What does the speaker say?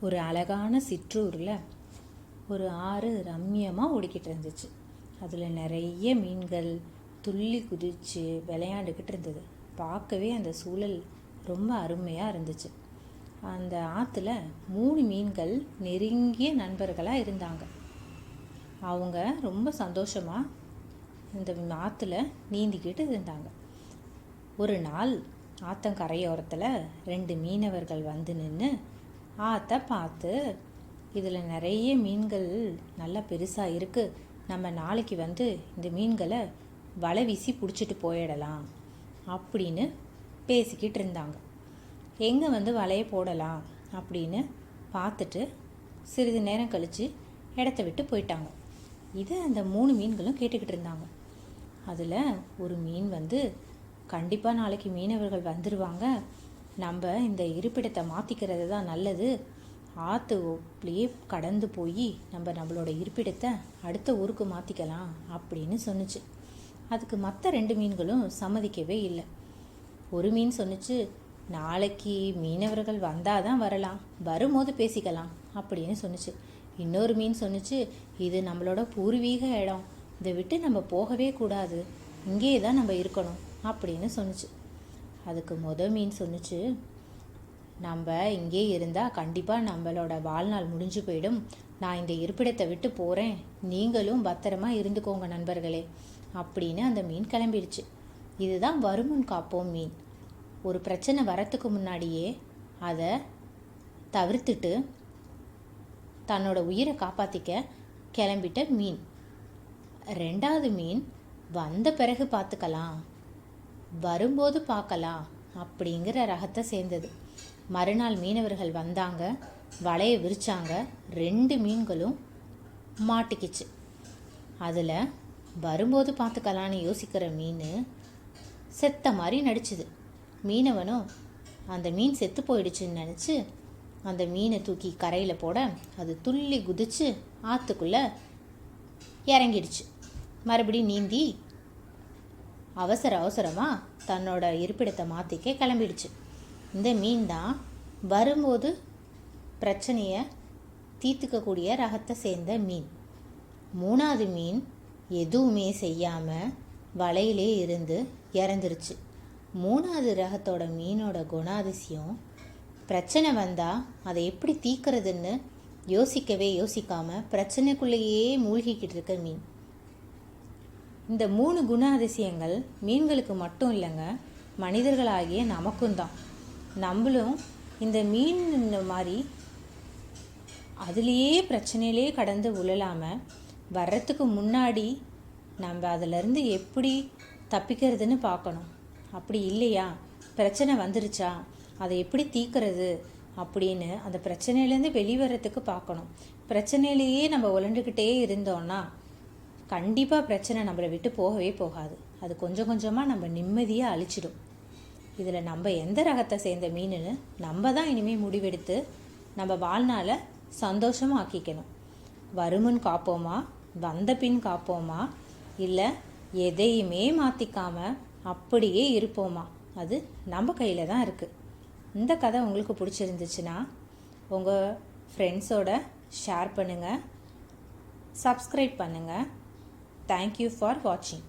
ஒரு அழகான சிற்றூரில் ஒரு ஆறு ரம்மியமாக ஓடிக்கிட்டு இருந்துச்சு. அதில் நிறைய மீன்கள் துள்ளி குதித்து விளையாண்டுக்கிட்டு இருந்தது. பார்க்கவே அந்த சூழல் ரொம்ப அருமையாக இருந்துச்சு. அந்த ஆற்றுல 3 மீன்கள் நெருங்கிய நண்பர்களாக இருந்தாங்க. அவங்க ரொம்ப சந்தோஷமாக இந்த ஆற்றுல நீந்திக்கிட்டு இருந்தாங்க. ஒரு நாள் ஆற்றங்கரையோரத்தில் 2 மீனவர்கள் வந்து நின்று ஆற்றை பார்த்து, இதில் நிறைய மீன்கள் நல்லா பெருசாக இருக்குது, நம்ம நாளைக்கு வந்து இந்த மீன்களை வலை வீசி பிடிச்சிட்டு போயிடலாம் அப்படின்னு பேசிக்கிட்டு இருந்தாங்க. எங்கே வந்து வலையை போடலாம் அப்படின்னு பார்த்துட்டு சிறிது நேரம் கழித்து இடத்த விட்டு போயிட்டாங்க. இதை அந்த 3 மீன்களும் கேட்டுக்கிட்டு இருந்தாங்க. அதில் ஒரு மீன் வந்து, கண்டிப்பாக நாளைக்கு மீனவர்கள் வந்துடுவாங்க, நம்ம இந்த இருப்பிடத்தை மாற்றிக்கிறது தான் நல்லது, ஆற்றுலேயே கடந்து போய் நம்மளோட இருப்பிடத்தை அடுத்த ஊருக்கு மாற்றிக்கலாம் அப்படின்னு சொன்னிச்சு. அதுக்கு மற்ற 2 மீன்களும் சம்மதிக்கவே இல்லை. ஒரு மீன் சொன்னிச்சு, நாளைக்கு மீனவர்கள் வந்தால் தான் வரலாம், வரும்போது பேசிக்கலாம் அப்படின்னு சொன்னிச்சு. இன்னொரு மீன் சொன்னிச்சு, இது நம்மளோட பூர்வீக இடம், இதை விட்டு நம்ம போகவே கூடாது, இங்கே தான் நம்ம இருக்கணும் அப்படின்னு சொன்னிச்சு. அதுக்கு மீன் சொன்னிச்சு, நம்ம இங்கே இருந்தால் கண்டிப்பாக நம்மளோட வாழ்நாள் முடிஞ்சு போயிடும், நான் இந்த இருப்பிடத்தை விட்டு போகிறேன், நீங்களும் பத்திரமா இருந்துக்கோங்க நண்பர்களே அப்படின்னு அந்த மீன் கிளம்பிடுச்சு. இதுதான் வருமுன் காப்போம் மீன். ஒரு பிரச்சனை வரத்துக்கு முன்னாடியே அதை தவிர்த்துட்டு தன்னோட உயிரை காப்பாற்றிக்க கிளம்பிட்ட மீன். 2வது மீன், வந்த பிறகு பார்த்துக்கலாம், வரும்போது பார்க்கலாம் அப்படிங்கிற ரகத்தை சேர்ந்தது. மறுநாள் மீனவர்கள் வந்தாங்க, வலையை விரிச்சாங்க, 2 மீன்களும் மாட்டிக்கிச்சு. அதில் வரும்போது பார்த்துக்கலான்னு யோசிக்கிற மீன் செத்த மாதிரி நடிச்சுது. மீனவனும் அந்த மீன் செத்து போயிடுச்சுன்னு நினச்சி அந்த மீனை தூக்கி கரையில் போட அது துள்ளி குதிச்சு ஆற்றுக்குள்ளே இறங்கிடுச்சு. மறுபடியும் நீந்தி அவசரமாக தன்னோட இருப்பிடத்தை மாற்றிக்க கிளம்பிடுச்சு. இந்த மீன் தான் வரும்போது பிரச்சனையை தீர்த்துக்கக்கூடிய ரகத்தை சேர்ந்த மீன். 3வது மீன் எதுவுமே செய்யாமல் வலையிலே இருந்து இறந்துருச்சு. 3வது ரகத்தோட மீனோட குணாதிசயம், பிரச்சனை வந்தால் அதை எப்படி தீர்க்கிறதுன்னு யோசிக்காமல் பிரச்சனைக்குள்ளேயே மூழ்கிக்கிட்டு இருக்க மீன். இந்த 3 குணாதிசயங்கள் மீன்களுக்கு மட்டும் இல்லைங்க, மனிதர்களாகிய நமக்கும் தான். நம்மளும் இந்த மீன் மாதிரி அதுலேயே பிரச்சனையிலே கடந்து உழலாமல் வர்றதுக்கு முன்னாடி நம்ம அதிலேருந்து எப்படி தப்பிக்கிறதுன்னு பார்க்கணும். அப்படி இல்லையா, பிரச்சனை வந்துருச்சா அதை எப்படி தீர்க்கிறது அப்படின்னு அந்த பிரச்சனையிலேருந்து வெளிவரத்துக்கு பார்க்கணும். பிரச்சனையிலேயே நம்ம உழண்டுக்கிட்டே இருந்தோன்னா கண்டிப்பாக பிரச்சனை நம்மளை விட்டு போகவே போகாது. அது கொஞ்சம் கொஞ்சமாக நம்ம நிம்மதியாக அழிச்சிடும். இதில் நம்ம எந்த ரகத்தை சேர்ந்த மீனுன்னு நம்ம தான் இனிமேல் முடிவெடுத்து நம்ம வாழ்நாளை சந்தோஷமாக ஆக்கிக்கணும். வருமுன் காப்போமா, வந்த பின் காப்போமா, இல்லை எதையுமே மாற்றிக்காமல் அப்படியே இருப்போமா, அது நம்ம கையில் தான் இருக்குது. இந்த கதை உங்களுக்கு பிடிச்சிருந்துச்சுன்னா உங்கள் ஃப்ரெண்ட்ஸோட ஷேர் பண்ணுங்கள், சப்ஸ்கிரைப் பண்ணுங்கள். Thank you for watching.